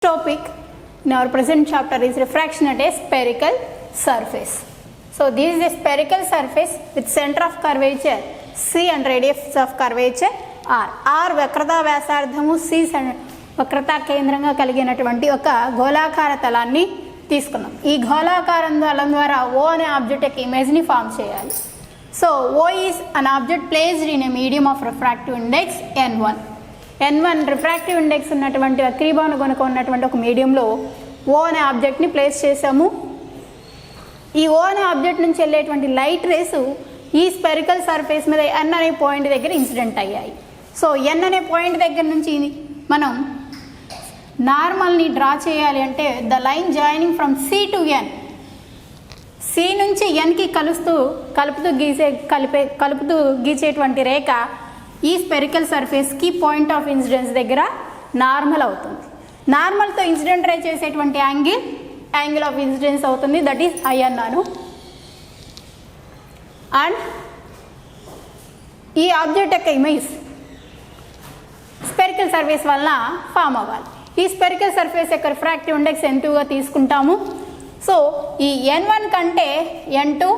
Topic in our present chapter is refraction at a spherical surface. So this is a spherical surface with center of curvature C and radius of curvature R. R వక్రతా వ్యాసార్థము C వక్రతా కేంద్రంగా కలిగినటువంటి ఒక గోళాకార తలాన్ని తీసుకున్నాం. ఈ గోళాకార తలం ద్వారా O అనే ఆబ్జెక్ట్ యొక్క ఇమేజ్ని ఫామ్ చేయాలి. So O is an object placed in a medium of refractive index N1. N1 refractive index ఉన్నటువంటి వక్రీభవన గుణక ఉన్నటువంటి ఒక మీడియంలో O అనే ఆబ్జెక్ట్ని ప్లేస్ చేసాము. ఈ O అనే ఆబ్జెక్ట్ నుంచి వెళ్ళేటువంటి లైట్ రేసు ఈ స్పెరికల్ సర్ఫేస్ మీద N అనే పాయింట్ దగ్గర ఇన్సిడెంట్ అయ్యాయి. సో N అనే పాయింట్ దగ్గర నుంచి మనం నార్మల్ని డ్రా చేయాలి అంటే the line joining from C to N, C నుంచి Nకి కలుపుతూ గీచేటువంటి రేఖ ఈ స్పెరికల్ సర్ఫేస్కి పాయింట్ ఆఫ్ ఇన్సిడెన్స్ దగ్గర నార్మల్ అవుతుంది. నార్మల్తో ఇన్సిడెంట్ రే చేసేటువంటి యాంగిల్ ఆఫ్ ఇన్సిడెన్స్ అవుతుంది, దట్ ఈస్ I అన్నాను. అండ్ ఈ ఆబ్జెక్ట్ యొక్క ఇమేజ్ స్పెరికల్ సర్ఫేస్ వలన ఫామ్ అవ్వాలి. ఈ స్పెరికల్ సర్ఫేస్ యొక్క రిఫ్రాక్టివ్ ఇండెక్స్ N2గా తీసుకుంటాము. సో ఈ N1 కంటే N2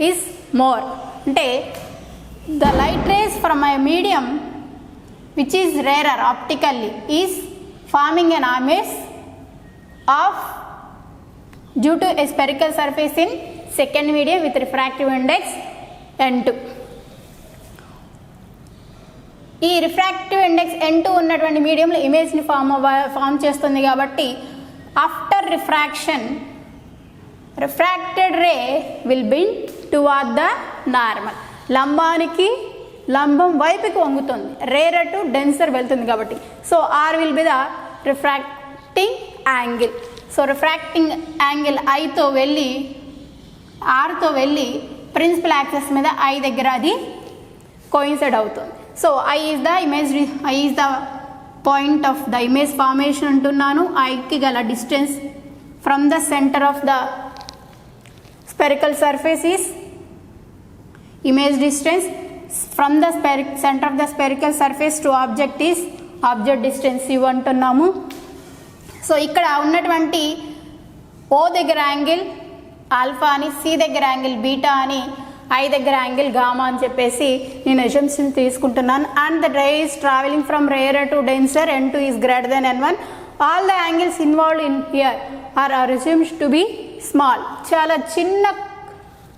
ఈజ్ మోర్, అంటే the light rays from a medium which is rarer optically is forming an image of due to a spherical surface in second medium with refractive index N2. ఈ refractive index N2 ఉన్నటువంటి మీడియంలో ఇమేజ్ని form చేస్తుంది కాబట్టి after refraction refracted ray will bend toward the normal. లంబం వైపుకి వంగుతుంది, rarer to denser వెళ్తుంది కాబట్టి. So r will be the refracting angle. So refracting angle ఐతో వెళ్ళి ఆర్తో వెళ్ళి ప్రిన్సిపల్ యాక్సెస్ మీద ఐ దగ్గర అది కోయిన్సైడ్ అవుతుంది. So I is the point of the image formation అంటున్నాను. ఐకి గల distance from the centre of the spherical surface is image distance from the center of the spherical surface to object is object distance U అంటున్నాము. So ఇక్కడ ఉన్నటువంటి O దగ్గర angle alpha అని, C దగ్గర angle beta అని, I దగ్గర angle gamma అని చెప్పేసి నేను అజంప్షన్ తీసుకుంటున్నాను. And the ray is travelling from rarer to denser, N2 is greater than N1. All the angles involved in here are assumed to be small. చాలా చిన్న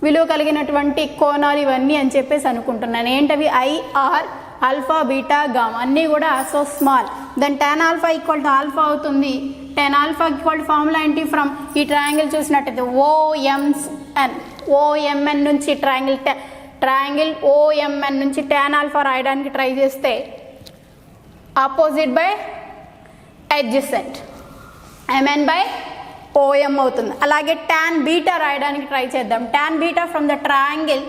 విలువ కలిగినటువంటి కోణాలు ఇవన్నీ అని చెప్పేసి అనుకుంటున్నాను. ఏంటవి? I, R, alpha, beta, gamma అన్నీ కూడా so small. Then tan alpha equal to alpha అవుతుంది. tan alpha equal to formula ఏంటి? ఫ్రమ్ ఈ ట్రయాంగిల్ చూసినట్టయితే OMN నుంచి ట్రయాంగిల్ OMN నుంచి tan ఆల్ఫా రాయడానికి ట్రై చేస్తే opposite by adjacent MN by OM అవుతుంది. అలాగే tan బీటా రాయడానికి ట్రై చేద్దాం. tan beta from the triangle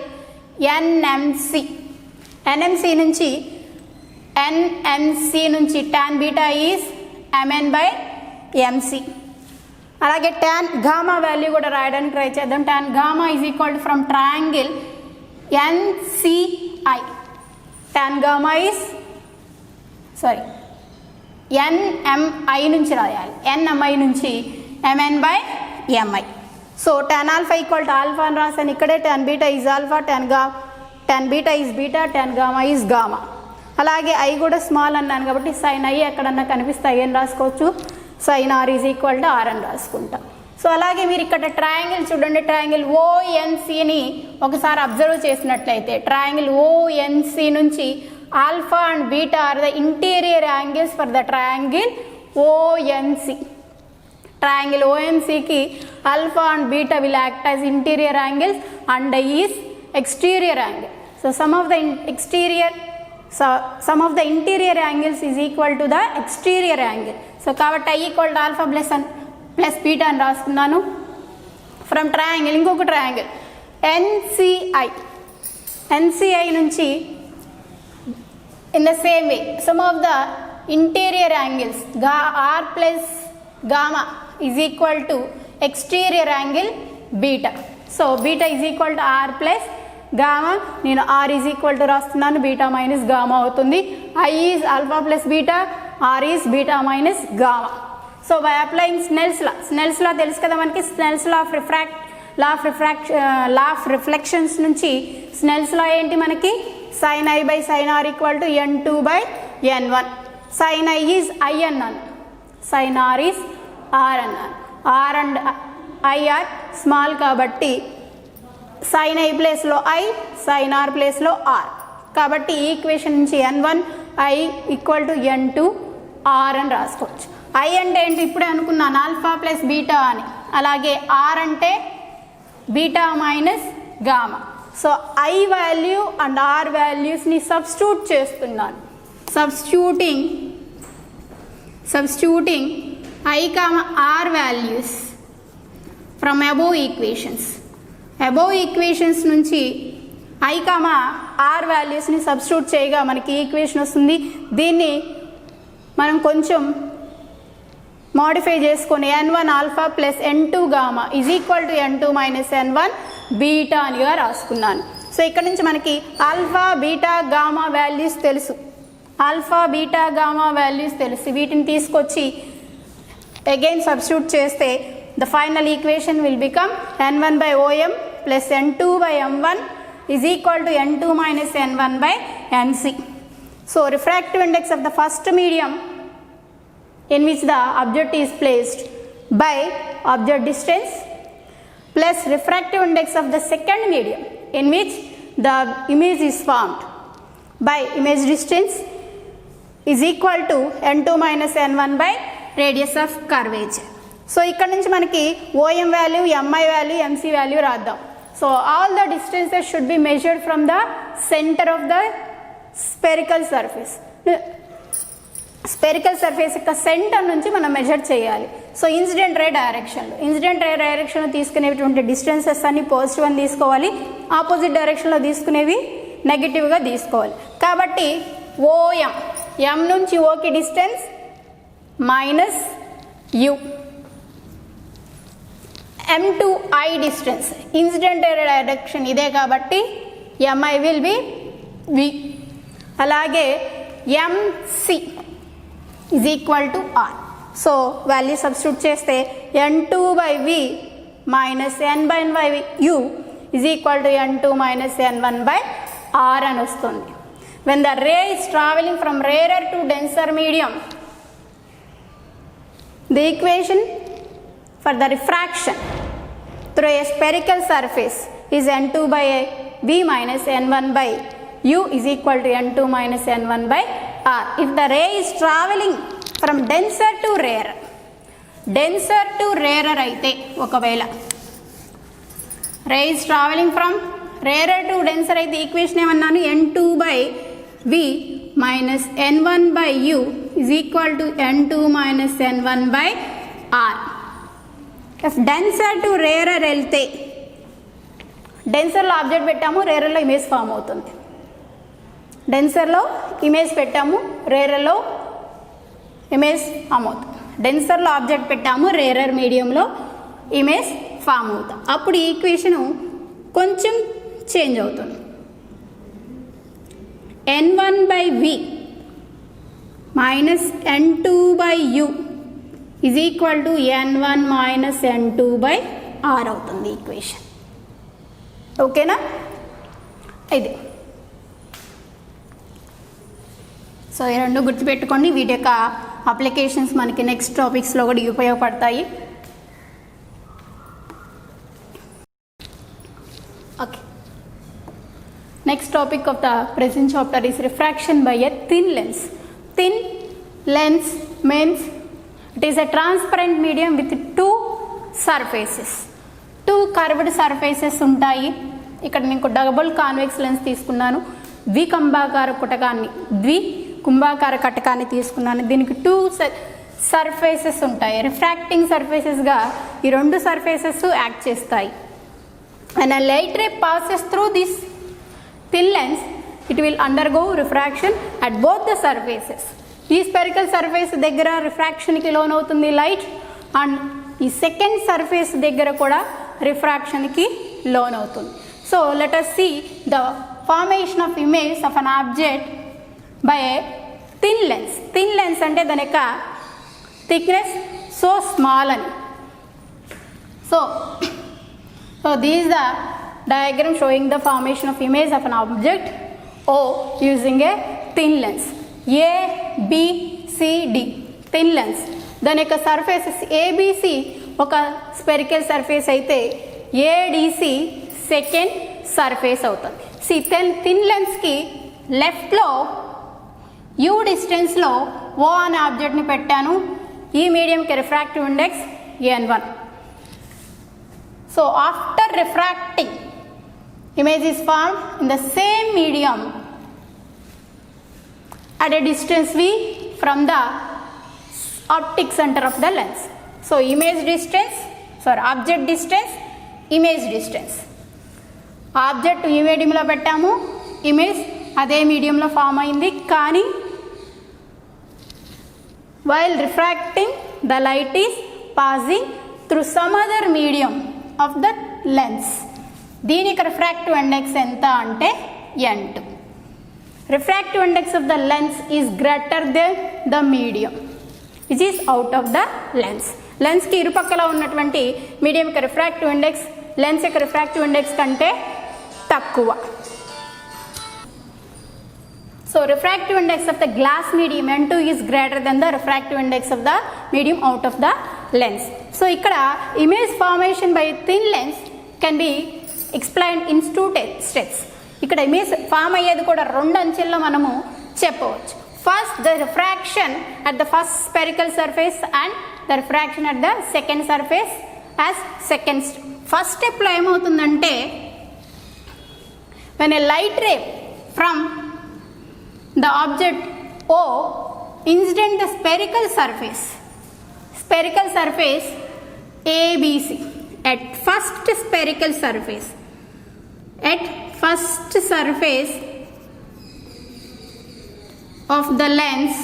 NMC నుంచి tan beta is MN by MC. అలాగే tan గామా వాల్యూ కూడా రాయడానికి ట్రై చేద్దాం. tan gamma is equal to from triangle NCI. tan gamma is NMI నుంచి రాయాలి. NMI నుంచి MN by MI. So tan alpha equal to alpha అని రాసాను. ఇక్కడే tan beta is alpha, tan beta is beta, tan gamma is gamma. అలాగే I కూడా small అన్నాను కాబట్టి sin I ఎక్కడన్నా కనిపిస్తే I అని రాసుకోవచ్చు. sin R is equal to R అని రాసుకుంటాం. సో అలాగే మీరు ఇక్కడ ట్రయాంగిల్ చూడండి, ట్రయాంగిల్ ONCని ఒకసారి అబ్జర్వ్ చేసినట్లయితే ట్రయాంగిల్ ONC నుంచి alpha and beta are the interior angles for the triangle ONC. Triangle ONC ki alpha and beta will act as interior angles and I is exterior angle. So sum of the interior angles is equal to the exterior angle. So kabatti I equal to alpha plus beta అని రాసుకున్నాను. From triangle ఇంకొక triangle NCI నుంచి in the same way sum of the interior angles R plus gamma is equal to exterior angle beta. So beta is equal to R plus gamma. నేను R is equal to రాస్తున్నాను, beta minus gamma అవుతుంది. I is alpha plus beta, R is beta minus gamma. So by applying Snell's law తెలుసు కదా మనకి. Snell's law of reflections నుంచి Snell's law ఏంటి మనకి, sin i by sin r equal to n2 by n1. sin i is i అన్నాను, sin r is r అన్నాను. r and i are small కాబట్టి sin i ప్లేస్లో i, sin r ప్లేస్లో r. కాబట్టి ఈ equation నుంచి n1 i equal to n2 r అని రాసుకోవచ్చు. i అంటే ఏంటి ఇప్పుడే అనుకున్నాను, ఆల్ఫా ప్లస్ బీటా అని. అలాగే r అంటే beta minus gamma. So i value and r వాల్యూస్ని సబ్స్టిట్యూట్ చేస్తున్నాను. Substituting i, r values from above equations నుంచి i, r వాల్యూస్ని సబ్స్టిట్యూట్ చేయగా మనకి ఈక్వేషన్ వస్తుంది. దీన్ని మనం కొంచెం మోడిఫై చేసుకొని n1 alpha plus n2 gamma is equal to n2 minus n1 beta అనిగా రాసుకున్నాను. సో ఇక్కడ నుంచి మనకి ఆల్ఫా బీటా గామా వాల్యూస్ తెలుసు. వీటిని తీసుకొచ్చి అగైన్ సబ్స్టిట్యూట్ చేస్తే the final equation will become n1 by om plus n2 by m1 is equal to n2 minus n1 by nc. So refractive index of the first medium in which the object is placed by object distance plus refractive index of the second medium in which the image is formed by image distance is equal to n2 minus n1 by radius of curvature. So ఇక్కడ నుంచి మనకి OM value, MI value, MC value రాద్దాం. So all the distances should be measured from the center of the spherical surface. Spherical surface యొక్క centre నుంచి మనం measure చేయాలి. So incident ray డైరెక్షన్లో తీసుకునేటువంటి డిస్టెన్సెస్ అన్ని పాజిటివ్ అని తీసుకోవాలి, ఆపోజిట్ డైరెక్షన్లో తీసుకునేవి నెగిటివ్గా తీసుకోవాలి. కాబట్టి ఓఎం, ఎం నుంచి ఓకి distance minus u, m to i distance, incident ray direction ఇదే కాబట్టి ఎంఐ విల్ బి వి. అలాగే MC is equal to r. So value substitute చేస్తే n2 by v minus n by u is equal to n2 minus n1 by r అని వస్తుంది. When the ray is traveling from rarer to denser medium, the equation for the refraction through a spherical surface is n2 by v minus n1 by u is equal to n2 minus n1 by r. If the ray is traveling from denser to rarer అయితే ఒకవేళ ray is traveling from rarer to denser అయితే equation ఏమన్నాను, n2 by v minus n1 by u is equal to n2 minus n1 by r. If denser to rarer వెళ్తే డెన్సర్లో object పెట్టాము, రేరర్లో image form అవుతుంది. డెన్సర్లో image పెట్టాము, రేరర్లో image form అవుతుంది. డెన్సర్లో object పెట్టాము, rarer మీడియంలో image form అవుతాం. అప్పుడు ఈ ఈక్వేషను కొంచెం చేంజ్ అవుతుంది. n1 by v minus n2 by u is equal to n1 minus n2 by r అవుతుంది ఈక్వేషన్. ఓకేనా? ఇది సో ఈ రెండు గుర్తుపెట్టుకోండి. వీటి యొక్క అప్లికేషన్స్ మనకి నెక్స్ట్ టాపిక్స్లో కూడా ఉపయోగపడతాయి. Okay, next topic of the present chapter is refraction by a thin lens. Thin lens means it is a transparent medium with two curved surfaces ఉంటాయి. ఇక్కడ నేను డబుల్ కాన్వెక్స్ లెన్స్ తీసుకున్నాను, ద్వికుంభాకార కటకాన్ని తీసుకున్నాను. దీనికి టూ సర్ఫేసెస్ ఉంటాయి. Refracting సర్ఫేసెస్గా ఈ రెండు surfaces act చేస్తాయి. And a light ray passes through this thin lens, it will undergo refraction at both the surfaces. ఈ స్పెరికల్ సర్ఫేస్ దగ్గర రిఫ్రాక్షన్కి లోన్ అవుతుంది లైట్, అండ్ ఈ సెకండ్ సర్ఫేస్ దగ్గర కూడా రిఫ్రాక్షన్కి లోన్ అవుతుంది. So let us see the formation of image of an object by a thin lens. Thin lens అంటే దాని యొక్క థిక్నెస్ సో స్మాల్ అని. So this is the diagram showing the formation of image of an object O using a thin lens. A, B, C, D thin lens. దాని యొక్క surfaces ABC ఒక spherical surface అయితే ADC second surface అవుతుంది. Thin లెన్స్కి లెఫ్ట్లో U డిస్టెన్స్లో O అనే ఆబ్జెక్ట్ని పెట్టాను. ఈ మీడియంకి refractive index N1. So after refracting, image is formed in the same medium at a distance V from the optic center of the lens. So object distance, image distance. Object ఈ మీడియంలో పెట్టాము, image అదే మీడియంలో form అయింది. కానీ while refracting the light is passing through some other medium of the lens. దీనికి refractive index ఎంత అంటే N2. Refractive index of the lens is greater than the medium which is out of the lens. లెన్స్కి ఇరుపక్కల ఉన్నటువంటి medium యొక్క refractive index lens యొక్క refractive index కంటే తక్కువ. So refractive index of the glass medium N2 is greater than the refractive index of the medium out of the lens. So ikkada image formation by thin lens can be explained in two steps. Ikkada image form ayyedi kuda rendu anchella manamu cheppavachu. First, the refraction at the first spherical surface and the refraction at the second surface as second step. First step lo em avutundante when a light ray from the object O incident the spherical surface ABC at first surface of the lens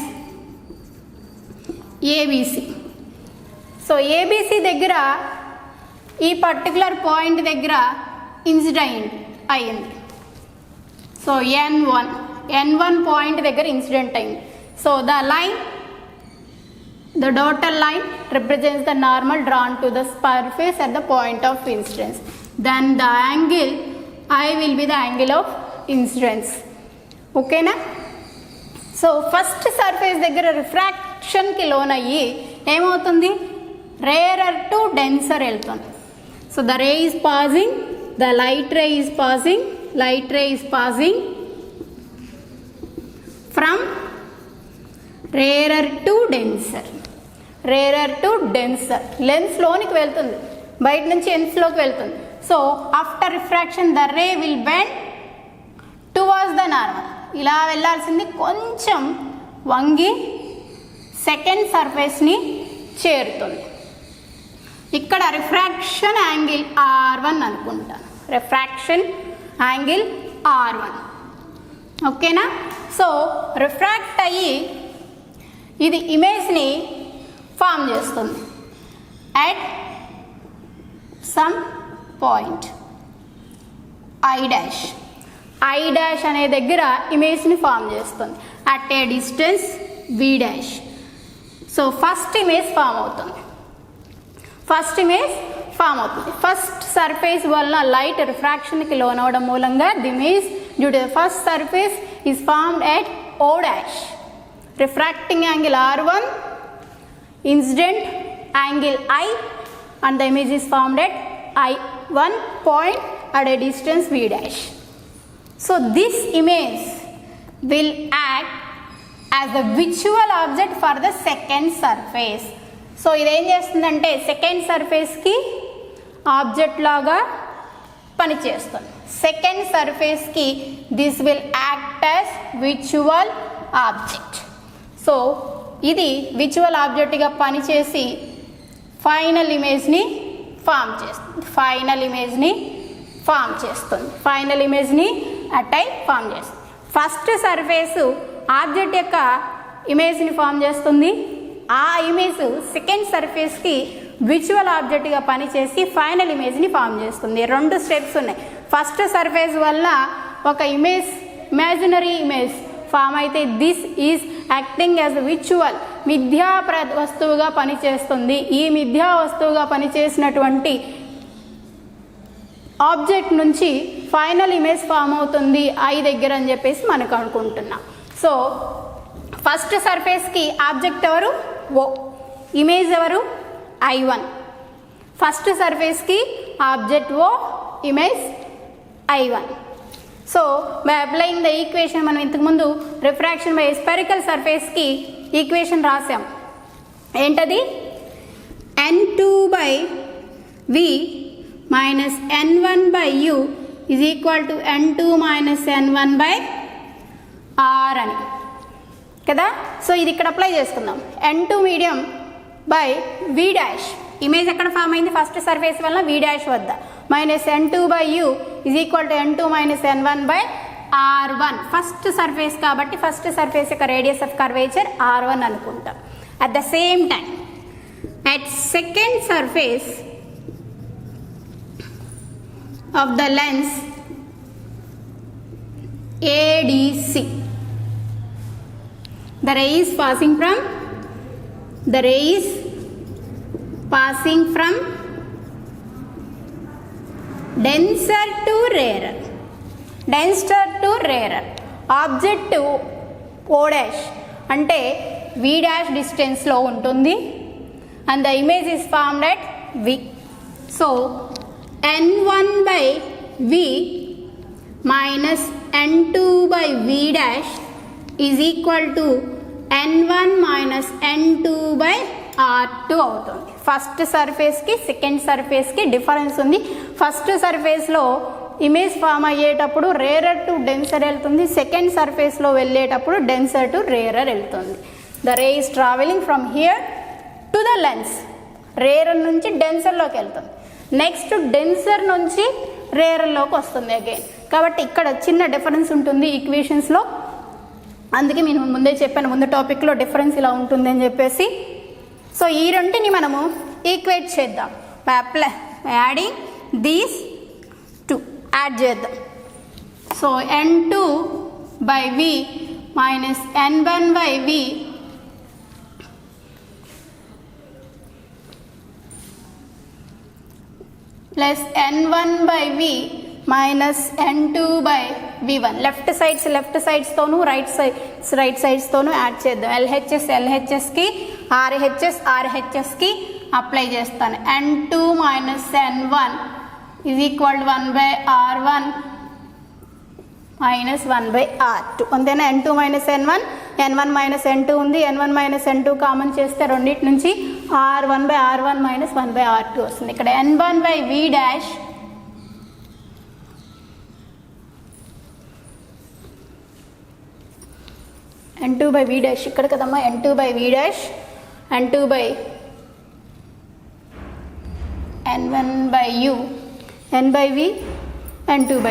ABC. So ABC దగ్గర ఈ particular point దగ్గర incident అయ్యింది. So N1 point దగ్గర incident అయింది. So the dotted line represents the normal drawn to the surface at the point of incidence. Then the angle I will be the angle of incidence. Okay na? So first surface దగ్గర refraction కి loan అయ్యి ఏమవుతుంది, rarer to denser వెళ్తుంది. So the ray is passing, the light ray is passing from rarer to denser lens లోనికి వెళ్తుంది, బయట నుంచి లెన్స్లోకి వెళ్తుంది. So after refraction the ray will bend towards the normal. ఇలా వెళ్ళాల్సింది కొంచెం వంగి సెకండ్ సర్ఫేస్ని చేరుతుంది. ఇక్కడ రిఫ్రాక్షన్ యాంగిల్ R1 అనుకుంటాను, రిఫ్రాక్షన్ యాంగిల్ R1. ఓకేనా? సో రిఫ్రాక్ట్ అయ్యి ఇది ఇమేజ్ని ఫామ్ చేస్తుంది at some point I dash అనే దగ్గర ఇమేజ్ని ఫామ్ చేస్తుంది at a distance V dash. So first image form అవుతుంది. ఫస్ట్ సర్ఫేస్ వలన లైట్ రిఫ్రాక్షన్కి లోన్ అవ్వడం మూలంగా the image due to the first surface is formed at O dash. Refracting angle R1, incident angle I, and the image is formed at I1 point at a distance V dash. So this image will act as a visual object for the second surface. So ఇది ఏం చేస్తుందంటే second సర్ఫేస్కి object లాగా పనిచేస్తుంది. Second సర్ఫేస్కి this will act as visual object. So ఇది visual ఆబ్జెక్ట్గా పనిచేసి final ఇమేజ్ని ఫామ్ చేస్తుంది. ఫస్ట్ సర్ఫేస్ ఆబ్జెక్ట్ యొక్క ఇమేజ్ని ఫామ్ చేస్తుంది. ఆ ఇమేజ్ సెకండ్ సర్ఫేస్కి విజువల్ ఆబ్జెక్ట్గా పనిచేసి ఫైనల్ ఇమేజ్ని ఫామ్ చేస్తుంది. రెండు స్టెప్స్ ఉన్నాయి. ఫస్ట్ సర్ఫేస్ వల్ల ఒక ఇమేజినరీ ఇమేజ్ ఫామ్ అయితే this is acting as visual మిథ్యా వస్తువుగా పనిచేస్తుంది. ఈ మిథ్యా వస్తువుగా పనిచేసినటువంటి ఆబ్జెక్ట్ నుంచి ఫైనల్ ఇమేజ్ ఫామ్ అవుతుంది ఐ దగ్గర అని చెప్పేసి మనకు అనుకుంటున్నాం. సో ఫస్ట్ సర్ఫేస్కి ఆబ్జెక్ట్ ఎవరు? ఓ. ఇమేజ్ ఎవరు? I1. ఫస్ట్ సర్ఫేస్కి object O, image I1. So by applying the equation మనం ఇంతకుముందు రిఫ్రాక్షన్ బై స్పెరికల్ సర్ఫేస్కి ఈక్వేషన్ రాసాం. ఏంటది? N2/V minus N1/U is equal to N2 minus N1/R అని కదా. సో ఇది ఇక్కడ అప్లై చేసుకుందాం. N2 medium by V dash, image ఎక్కడ ఫామ్ అయింది? ఫస్ట్ సర్ఫేస్ వల్ల V డాష్ వద్ద, minus N2/U is equal to N2 minus N1/R1. First surface కాబట్టి ఫస్ట్ సర్ఫేస్ యొక్క రేడియస్ ఆఫ్ కర్వేచర్ R1 అనుకుంటాం. At the same time at second surface of the lens ADC, the ray is passing from denser to rarer, object O dash అంటే V dash డిస్టెన్స్లో ఉంటుంది and the image is formed at V. So N1/V minus N2/V dash is equal to N1 minus N2/R2 అవుతుంది. First సర్ఫేస్కి second సర్ఫేస్కి difference ఉంది. First సర్ఫేస్లో image form అయ్యేటప్పుడు rarer to denser వెళ్తుంది, second సర్ఫేస్లో వెళ్ళేటప్పుడు denser to rarer వెళ్తుంది. The ray is travelling from here to the lens. Rarer నుంచి డెన్సర్లోకి వెళ్తుంది, next denser నుంచి రేరర్లోకి వస్తుంది అగైన్. కాబట్టి ఇక్కడ చిన్న డిఫరెన్స్ ఉంటుంది ఈక్వేషన్స్లో. అందుకే నేను ముందే చెప్పాను, ముందు టాపిక్లో డిఫరెన్స్ ఇలా ఉంటుంది అని చెప్పేసి. సో ఈ రెంటిని మనము ఈక్వేట్ చేద్దాం. యాడింగ్ దీస్ టూ యాడ్ చేద్దాం. So N2/V minus N1/V plus N1/V minus N2/V1. Left సైడ్స్తోనూ రైట్ సైడ్స్తోనూ యాడ్ చేద్దాం. LHSకి RHSకి అప్లై చేస్తాను. N2 minus N1 is equal to 1/R1 minus 1/R2. అంతేనా? N2 minus N1, N1 minus N2 ఉంది. N1 minus N2 common చేస్తే రెండింటి నుంచి R1/R1 మైనస్ 1/R2 వస్తుంది. ఇక్కడ N1/V డాష్ N2/V డాష్ ఇక్కడ కదమ్మా. N2/V dash N1/U N/V N2/V.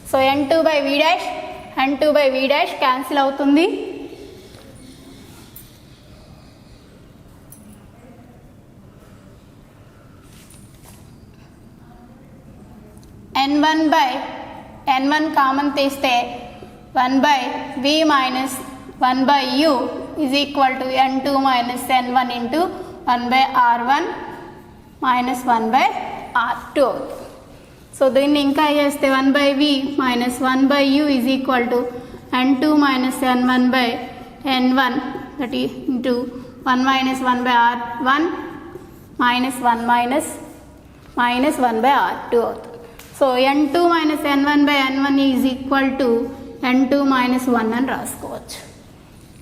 So N2/V dash N2/V dash cancel అవుతుంది. N1 కామన్ తీస్తే 1/V minus 1/U is equal to N2 minus N1 into 1/R1 minus 1/R2 అవుతుంది. So దీన్ని ఇంకా చేస్తే 1/V minus 1/U is equal to N2 minus N1/N1 that ఈ into 1 minus 1/R1 minus 1 minus 1/R2 అవుతుంది. So N2 minus N1/N1 is equal to N2 minus 1 అని రాసుకోవచ్చు.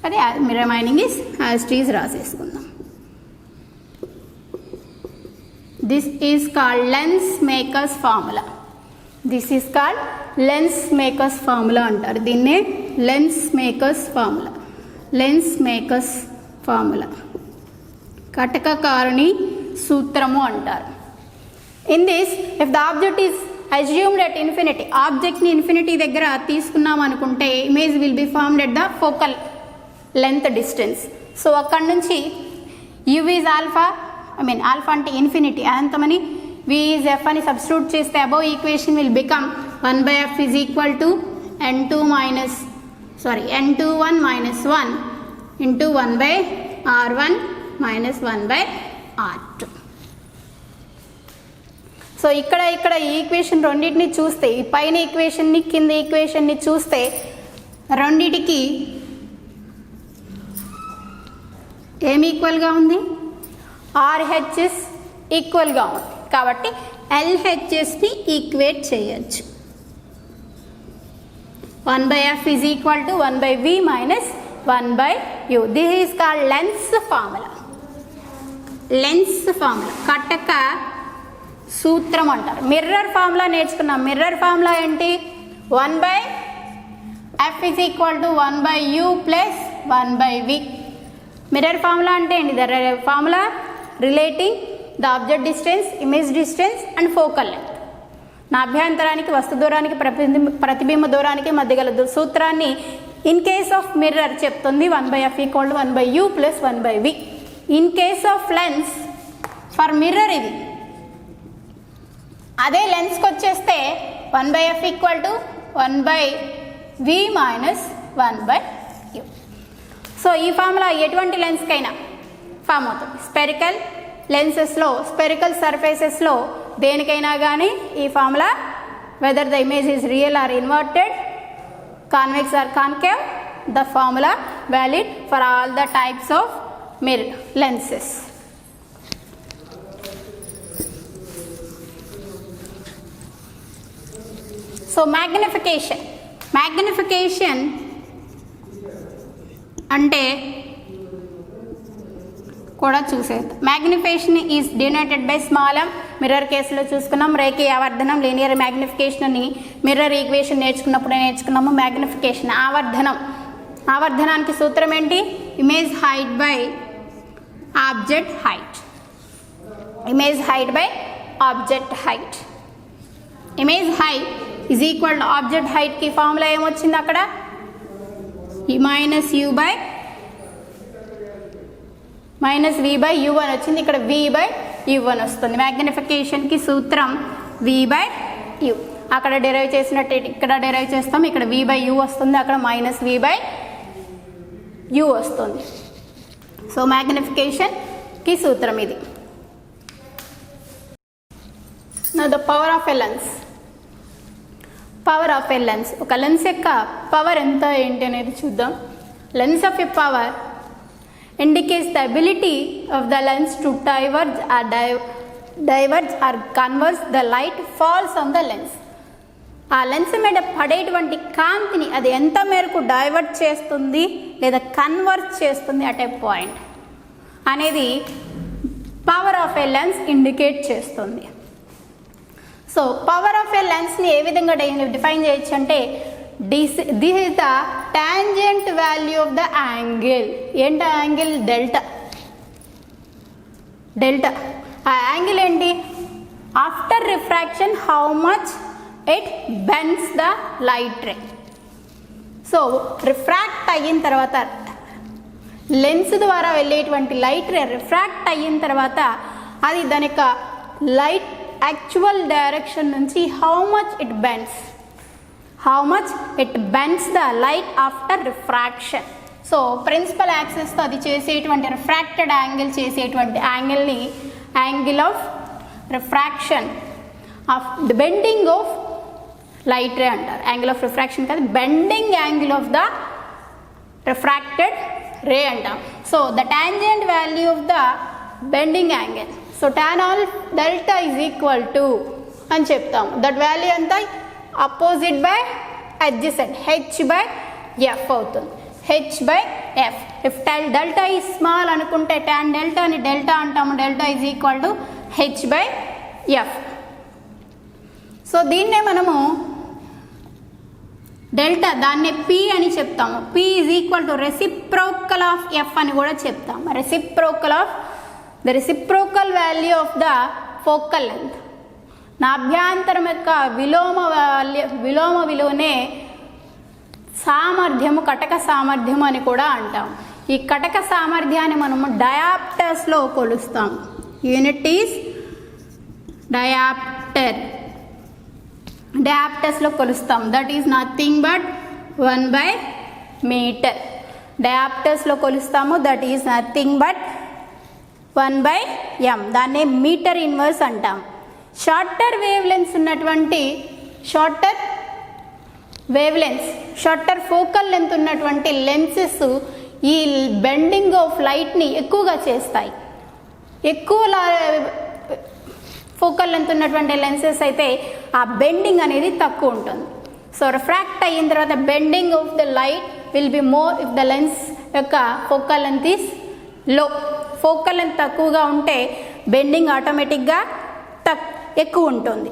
అది remaining is as it is రాసేసుకుందాం. This is called lens makers formula. అంటారు దీన్నే lens makers formula. కటకకారుని సూత్రము అంటారు. In this if the object is assumed at infinity, ఆబ్జెక్ట్ని ఇన్ఫినిటీ దగ్గర తీసుకున్నాం అనుకుంటే image will be formed at the focal length distance. So అక్కడ నుంచి U ఈజ్ ఆల్ఫా, ఆల్ఫా అంటే ఇన్ఫినిటీ అనంతమని, V ఈజ్ F అని సబ్స్టిట్యూట్ చేస్తే above equation will become 1/F is equal to N21 minus 1 into 1/F R1 minus 1 by R2. So ఇక్కడ ఈ equation రెండింటిని చూస్తే, ఈ పైన ఈక్వేషన్ని కింద ఈక్వేషన్ని చూస్తే రెండిటికి ఏమి ఈక్వల్గా ఉంది? RHS ఈక్వల్గా ఉంది కాబట్టి LHSని ఈక్వేట్ చేయొచ్చు. 1 by F is equal to 1 by V minus 1 by U. This is called Lenz formula. Lenz formula కటక సూత్రం అంటారు. మిర్రర్ ఫార్ములా నేర్చుకున్నాం. మిర్రర్ ఫార్ములా ఏంటి? 1 by F is equal to 1 by U plus 1 by V. Mirror formula అంటే ఏంటి? The formula relating the object distance, image distance and focal length. నాభ్యంతరానికి, వస్తు దూరానికి, ప్రతిబింబ దూరానికి మధ్య గల సూత్రాన్ని ఇన్ కేస్ ఆఫ్ మిర్రర్ చెప్తుంది. 1 by F equal to 1 by U plus 1 by V. In case of lens for mirror ఇది. అదే లెన్స్కి వచ్చేస్తే 1 by F equal to 1 by V minus 1 by U. So ఈ ఫార్ములా ఎటువంటి లెన్స్కైనా ఫామ్ అవుతుంది. Spherical లెన్సెస్లో, spherical సర్ఫేసెస్లో దేనికైనా కానీ ఈ formula, whether the image is real or inverted, convex or concave, the formula valid for all the types of mirror lenses. So magnification అంటే కూడా చూసేది. Magnification is denoted by small m. Mirror కేసులో చూసుకున్నాం. రేఖీయ ఆవర్ధనం, లీనియర్ మ్యాగ్నిఫికేషన్ అని mirror equation నేర్చుకున్నాము. Magnification ఆవర్ధనానికి సూత్రం ఏంటి? Image height by object height. Image height by object height. Image height is equal to object హైట్కి ఫార్ములా ఏమొచ్చింది అక్కడ? Minus U by minus V by U అని వచ్చింది. ఇక్కడ V బై U అని వస్తుంది. మ్యాగ్నిఫికేషన్కి సూత్రం V బై U. అక్కడ డెరైవ్ చేసినట్టు ఇక్కడ డెరైవ్ చేస్తాం. ఇక్కడ V బై U వస్తుంది, అక్కడ మైనస్ V బై U వస్తుంది. సో మ్యాగ్నిఫికేషన్కి సూత్రం ఇది. Now the power of a lens. Power of a lens. ఒక లెన్స్ యొక్క పవర్ ఎంత ఏంటి అనేది చూద్దాం. Lens of a power indicates the ability of the lens to diverge or converge the light falls on the lens. ఆ lens మీద పడేటువంటి కాంతిని అది ఎంత మేరకు డైవర్ట్ చేస్తుంది లేదా కన్వర్జ్ చేస్తుంది అట్ ఏ పాయింట్ అనేది power of A lens indicate చేస్తుంది. సో పవర్ ఆఫ్ ఏ లెన్స్ని ఏ విధంగా డిఫైన్ చేయొచ్చు అంటే, this is the tangent value of the angle. ఏంటి యాంగిల్? డెల్టా. ఆ యాంగిల్ ఏంటి? After refraction how much it bends the light ray. So refract అయిన తర్వాత, lens ద్వారా వెళ్ళేటువంటి లైట్ రే రిఫ్రాక్ట్ అయిన తర్వాత అది దాని యొక్క లైట్ యాక్చువల్ డైరెక్షన్ నుంచి how much it bends the light after refraction. So principal యాక్సిస్తో అది చేసేటువంటి రిఫ్రాక్టెడ్ యాంగిల్ చేసేటువంటి యాంగిల్ని angle of refraction of bending of light ray అంటారు. యాంగిల్ ఆఫ్ రిఫ్రాక్షన్ కాదు, bending angle of the refracted ray అంటాం. So the tangent value of the bending angle. So tan ఆల్ delta is equal to అని చెప్తాం. That value ఎంత? Opposite by adjacent h/f అవుతుంది. h/f. If delta ఈ small అనుకుంటే tan డెల్టాని delta అంటాము. Delta is equal to h/f. So దీన్నే మనము డెల్టా, దాన్నే p అని చెప్తాము. p is equal to reciprocal of f అని కూడా చెప్తాము. Reciprocal of the reciprocal value of the focal length. నాభ్యాంతరం యొక్క విలోమ విలువనే సామర్థ్యము, కటక సామర్థ్యం అని కూడా అంటాం. ఈ కటక సామర్థ్యాన్ని మనము డయాప్టర్స్లో కొలుస్తాం. Unit is diopter. డయాప్టర్స్లో కొలుస్తాం. దట్ ఈజ్ నథింగ్ బట్ 1/మీటర్. డయాప్టర్స్లో కొలుస్తాము. That is nothing but 1/m. దాన్నే మీటర్ ఇన్వర్స్ అంటాం. షార్టర్ వేవ్ లెన్స్ ఉన్నటువంటి షార్టర్ ఫోకల్ లెంత్ ఉన్నటువంటి లెన్సెస్ ఈ బెండింగ్ ఆఫ్ లైట్ని ఎక్కువగా చేస్తాయి. ఎక్కువ ఫోకల్ లెంత్ ఉన్నటువంటి లెన్సెస్ అయితే ఆ బెండింగ్ అనేది తక్కువ ఉంటుంది. సో రిఫ్రాక్ట్ అయిన తర్వాత bending of the light will be more if the lens యొక్క focal length is low. Focal length తక్కువగా ఉంటే బెండింగ్ ఆటోమేటిక్గా ఎక్కువ ఉంటుంది.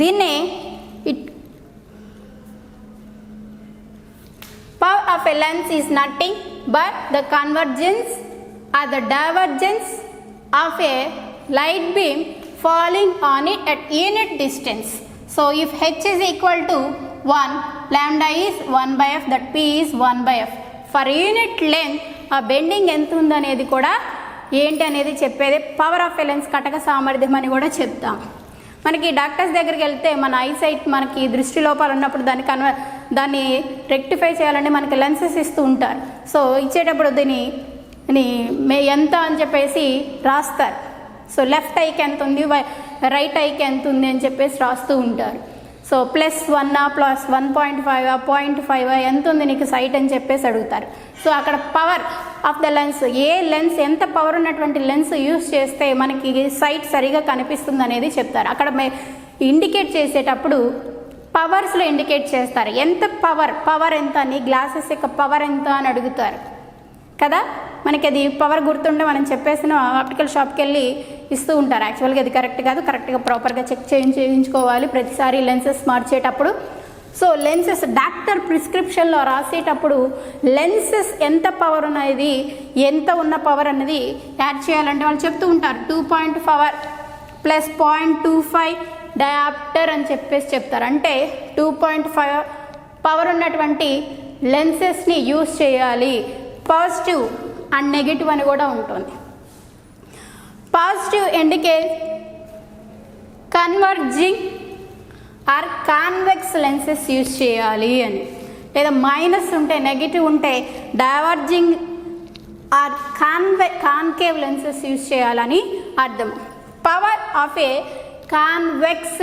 దీన్నే power of a lens is nothing but the convergence or the divergence of a light beam falling on it at unit distance. So if h is equal to 1, lambda is 1/f, that p is 1/f. For unit length ఆ bending ఎంత ఉందనేది కూడా ఏంటి అనేది చెప్పేది power of a lens కటక సామర్థ్యం అని కూడా చెప్తాం. మనకి డాక్టర్స్ దగ్గరికి వెళ్తే మన ఐసైట్ మనకి దృష్టి లోపాలు ఉన్నప్పుడు దాన్ని రెక్టిఫై చేయాలంటే మనకి లెన్సెస్ ఇస్తూ ఉంటారు. సో ఇచ్చేటప్పుడు దీన్ని ఎంత అని చెప్పేసి రాస్తారు. సో లెఫ్ట్ ఐకి ఎంత ఉంది, రైట్ ఐకి ఎంత ఉంది అని చెప్పేసి రాస్తూ ఉంటారు. సో +1 +1.5 0.5 ఎంత ఉంది నీకు సైట్ అని చెప్పేసి అడుగుతారు. సో అక్కడ power of the lens, A lens ఎంత పవర్ ఉన్నటువంటి లెన్స్ యూస్ చేస్తే మనకి సైట్ సరిగా కనిపిస్తుంది అనేది చెప్తారు. అక్కడ ఇండికేట్ చేసేటప్పుడు పవర్స్లో ఇండికేట్ చేస్తారు. ఎంత పవర్ ఎంత అని, గ్లాసెస్ యొక్క పవర్ ఎంత అని అడుగుతారు కదా. మనకి అది పవర్ గుర్తుండే మనం చెప్పేసిన ఆప్టికల్ షాప్కి వెళ్ళి ఇస్తూ ఉంటారు. యాక్చువల్గా అది కరెక్ట్ కాదు, కరెక్ట్గా ప్రాపర్గా చెక్ చేయించుకోవాలి ప్రతిసారి లెన్సెస్ మార్చేటప్పుడు. సో లెన్సెస్ డాక్టర్ ప్రిస్క్రిప్షన్లో రాసేటప్పుడు లెన్సెస్ ఎంత పవర్ ఉన్నది, ఎంత ఉన్న పవర్ అనేది యాడ్ చేయాలంటే వాళ్ళు చెప్తూ ఉంటారు 2.5 + 0.25 డయాప్టర్ అని చెప్పేసి చెప్తారు. అంటే 2.5 పవర్ ఉన్నటువంటి లెన్సెస్ని యూస్ చేయాలి. పాజిటివ్ అండ్ నెగిటివ్ అని కూడా ఉంటుంది. Positive indicate converging or convex lenses use చేయాలి అని, లేదా మైనస్ ఉంటే నెగిటివ్ ఉంటే diverging or concave lenses use చేయాలని అర్థం. Power of a convex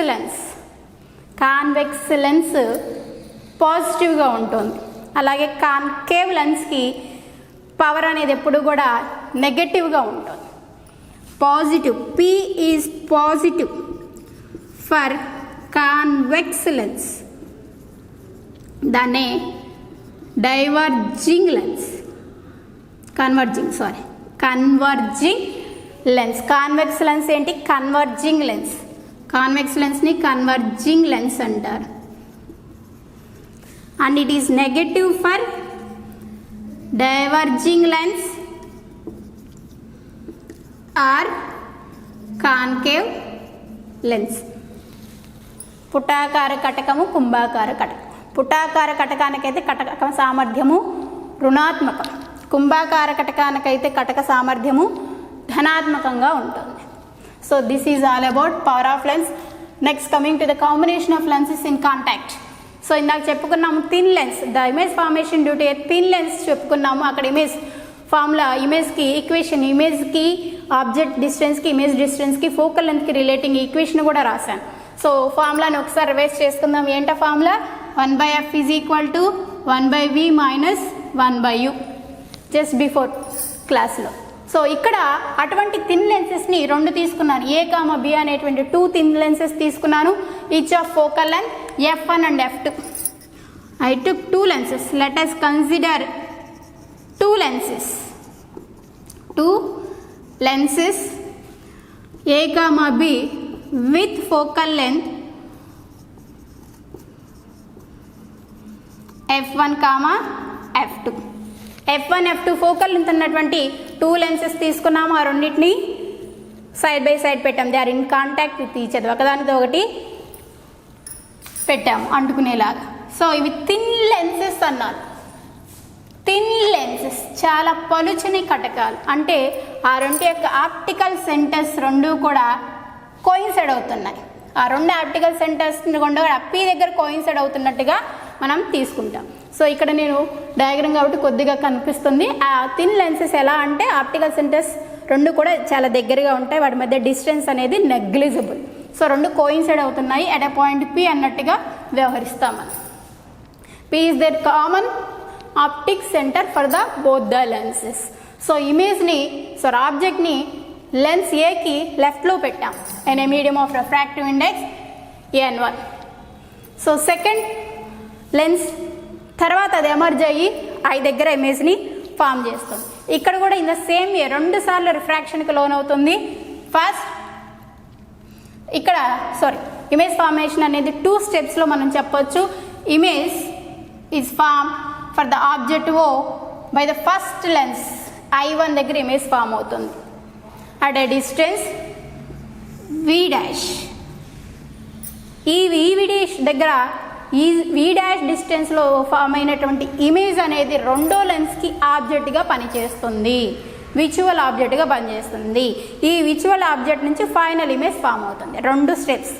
lens పాజిటివ్గా ఉంటుంది. అలాగే కాన్కేవ్ లెన్స్కి పవర్ అనేది ఎప్పుడు కూడా నెగటివ్గా ఉంటుంది. Positive P is positive for convex lens, దాన్నే కన్వర్జింగ్ లెన్స్. కాన్వెక్స్ లెన్స్ ఏంటి? Converging lens. కాన్వెక్స్ లెన్స్ని కన్వర్జింగ్ లెన్స్ అంటారు. And it is negative for diverging lens or concave lens. పుటాకార కటకము, కుంభాకార కటకం. పుటాకార కటకానికైతే కటక సామర్థ్యము రుణాత్మకం, కుంభాకార కటకానికైతే కటక సామర్థ్యము ధనాత్మకంగా ఉంటుంది. So this is all about power of lens. Next coming to the combination of lenses in contact. So ఇందాక చెప్పుకున్నాము thin lens, the image formation due to a thin lens చెప్పుకున్నాము. అక్కడ ఇమేజ్ ఫార్ములా, ఇమేజ్కి ఈక్వేషన్, ఇమేజ్కి object డిస్టెన్స్కి, image డిస్టెన్స్కి, focal లెంత్కి relating equation కూడా రాశాను. సో ఫార్ములాని ఒకసారి రివైజ్ చేసుకుందాం. ఏంటో ఫార్ములా? 1/f is equal to 1/v minus 1/u, just before క్లాస్లో. సో ఇక్కడ అటువంటి థిన్ లెన్సెస్ని 2 తీసుకున్నాను. A, B అనేటువంటి 2 థిన్ లెన్సెస్ తీసుకున్నాను. Each of focal length f1 and f2. I took 2 lenses. Let us consider 2 lenses. 2 lenses A, B with focal length f1, f2. f1, f2 focal length ఉన్నటువంటి 2 lenses తీసుకున్నాము. ఆ రెండింటిని side by side పెట్టాము. They are in contact with each other, ఒకదానితో ఒకటి పెట్టాము అంటుకునేలాగా. So ఇవి థిన్ లెన్సెస్ అన్నారు. థిన్ లెన్సెస్ చాలా పలుచని కటకాలు, అంటే ఆ రెండు యొక్క ఆప్టికల్ సెంటర్స్ 2 కూడా కోయిన్సైడ్ అవుతున్నాయి. ఆ 2 ఆప్టికల్ సెంటర్స్ కూడా P దగ్గర కోయిన్సైడ్ అవుతున్నట్టుగా మనం తీసుకుంటాం. సో ఇక్కడ నేను డయాగ్రామ్ కాబట్టి కొద్దిగా కనిపిస్తుంది. ఆ థిన్ లెన్సెస్ ఎలా అంటే ఆప్టికల్ సెంటర్స్ రెండు కూడా చాలా దగ్గరగా ఉంటాయి, వాటి మధ్య డిస్టెన్స్ అనేది నెగ్లిజిబుల్. సో రెండు కోయిన్సైడ్ అవుతున్నాయి అట్ ఎ పాయింట్ పి అన్నట్టుగా వ్యవహరిస్తాం మనం. P is the common optic centre for both the ద లెన్సెస్. సో ఇమేజ్ని ఆబ్జెక్ట్ని లెన్స్ ఏకి లెఫ్ట్లో పెట్టాం and a medium of refractive index n1. So second lens తర్వాత అది ఎమర్జ్ అయ్యి ఐ దగ్గర ఇమేజ్ని ఫామ్ చేస్తుంది. ఇక్కడ కూడా ఇన్ ద సేమ్ వే 2 సార్లు రిఫ్రాక్షన్కి లోన్ అవుతుంది. ఫస్ట్ ఇక్కడ ఇమేజ్ ఫార్మేషన్ అనేది 2 స్టెప్స్లో మనం చెప్పొచ్చు. Image is form for the object o by the first lens I1 దగ్గర ఇమేజ్ ఫామ్ అవుతుంది at a distance V dash. ఈ V డాష్ దగ్గర ఈ V డాష్ డిస్టెన్స్లో ఫామ్ అయినటువంటి ఇమేజ్ అనేది రెండో లెన్స్కి ఆబ్జెక్ట్గా పనిచేస్తుంది, విజువల్ ఆబ్జెక్ట్గా పనిచేస్తుంది. ఈ విజువల్ ఆబ్జెక్ట్ నుంచి ఫైనల్ ఇమేజ్ ఫామ్ అవుతుంది. 2 steps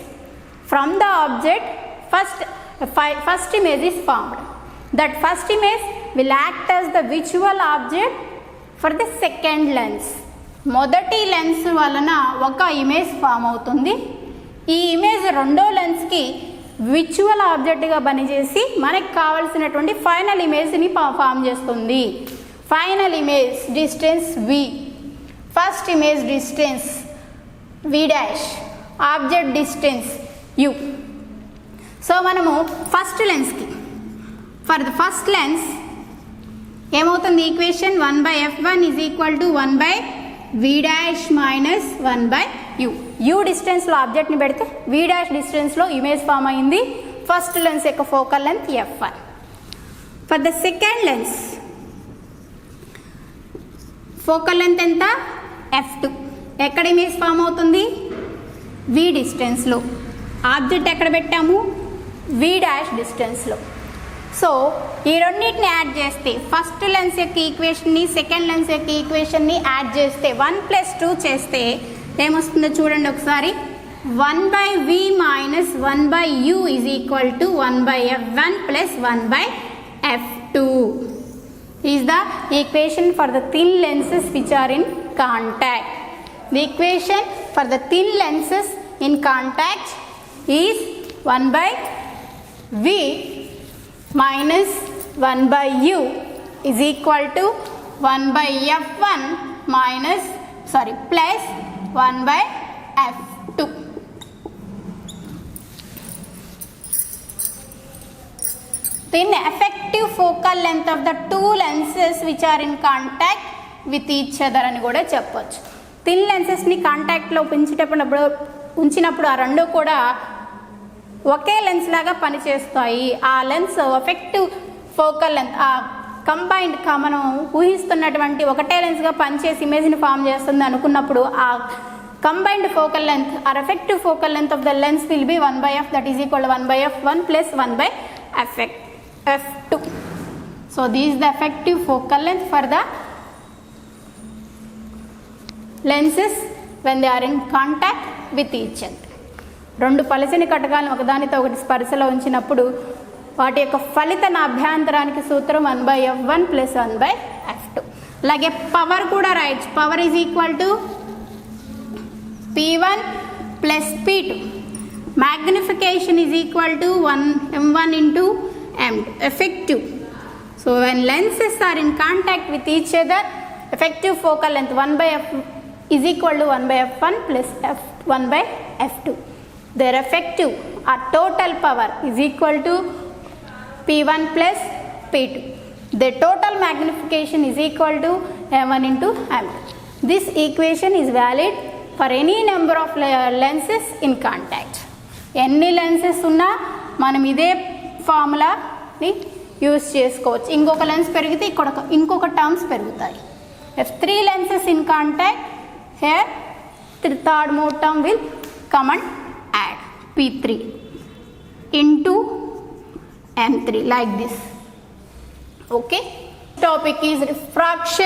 from the object first image is formed. That first image will act as the visual object for the second lens. మొదటి లెన్స్ వలన ఒక ఇమేజ్ ఫామ్ అవుతుంది. ఈ ఇమేజ్ రెండో లెన్స్కి విజువల్ ఆబ్జెక్ట్గా పనిచేసి మనకు కావాల్సినటువంటి ఫైనల్ ఇమేజ్ని ఫామ్ చేస్తుంది. Final image distance V, first image distance V dash, object distance U. So మనము ఫస్ట్ లెన్స్కి ఫర్ ద ఫస్ట్ లెన్స్ ఏమవుతుంది equation 1/f1 is equal to 1/v dash minus 1/u. U డిస్టెన్స్లో ఆబ్జెక్ట్ని పెడితే V డాష్ డిస్టెన్స్లో image form అయింది. First lens యొక్క focal length f1. For the second lens focal length ఎంత f2. ఎక్కడ ఇమేజ్ ఫామ్ అవుతుంది V డిస్టెన్స్లో. ఆబ్జెక్ట్ ఎక్కడ పెట్టాము V డాష్ డిస్టెన్స్లో. సో ఈ రెండింటిని యాడ్ చేస్తే ఫస్ట్ లెన్స్ యొక్క ఈక్వేషన్ని సెకండ్ లెన్స్ యొక్క ఈక్వేషన్ని యాడ్ చేస్తే 1+2 చేస్తే ఏమొస్తుందో చూడండి ఒకసారి. 1/v minus 1/u is equal to 1/f1 plus 1/f2 is the equation for the thin lenses which are in contact. The equation for the thin lenses in contact is 1/v minus 1/u is equal to 1/f1 plus 1/f2. Then effective focal length of the two lenses which are in contact with each other అని కూడా చెప్పొచ్చు. Thin లెన్సెస్ని కాంటాక్ట్లో ఉంచినప్పుడు ఆ రెండు కూడా ఒకే lens లాగా పనిచేస్తాయి. ఆ లెన్స్ ఎఫెక్టివ్ ఫోకల్ లెంత్ ఆ కంబైన్డ్ మనం ఊహిస్తున్నటువంటి ఒకటే లెన్స్గా పనిచేసి ఇమేజ్ని ఫామ్ చేస్తుంది అనుకున్నప్పుడు ఆ combined focal length or effective focal length of the lens will be 1/f that is equal 1/f1 plus 1/f2. So this is the effective focal length for the lenses when they are in contact with each other. రెండు పలచని కటకాలను ఒకదానితో ఒకటి స్పర్శలో ఉంచినప్పుడు వాటి యొక్క ఫలిత అభ్యంతరానికి సూత్రం 1/f1 plus 1/f2. అలాగే పవర్ కూడా రాయొచ్చు. Power is equal to P1 plus P2. Magnification is equal to m1 into m2. Effective. So when lenses are in contact with each other effective focal length 1/f is equal to 1/f1 plus 1/f2. Their effective or total power is equal to P1 plus P2. Their total magnification is equal to m1 into m2. This equation is valid for any number of lenses in contact. ఎన్ని lenses ఉన్నా మనం ఇదే ఫార్ములాని use చేసుకోవచ్చు. ఇంకొక lens పెరిగితే ఇంకొక terms పెరుగుతాయి. If 3 lenses in contact, here third mode term will come and add P3 into M3 like this. Okay. Topic is refraction.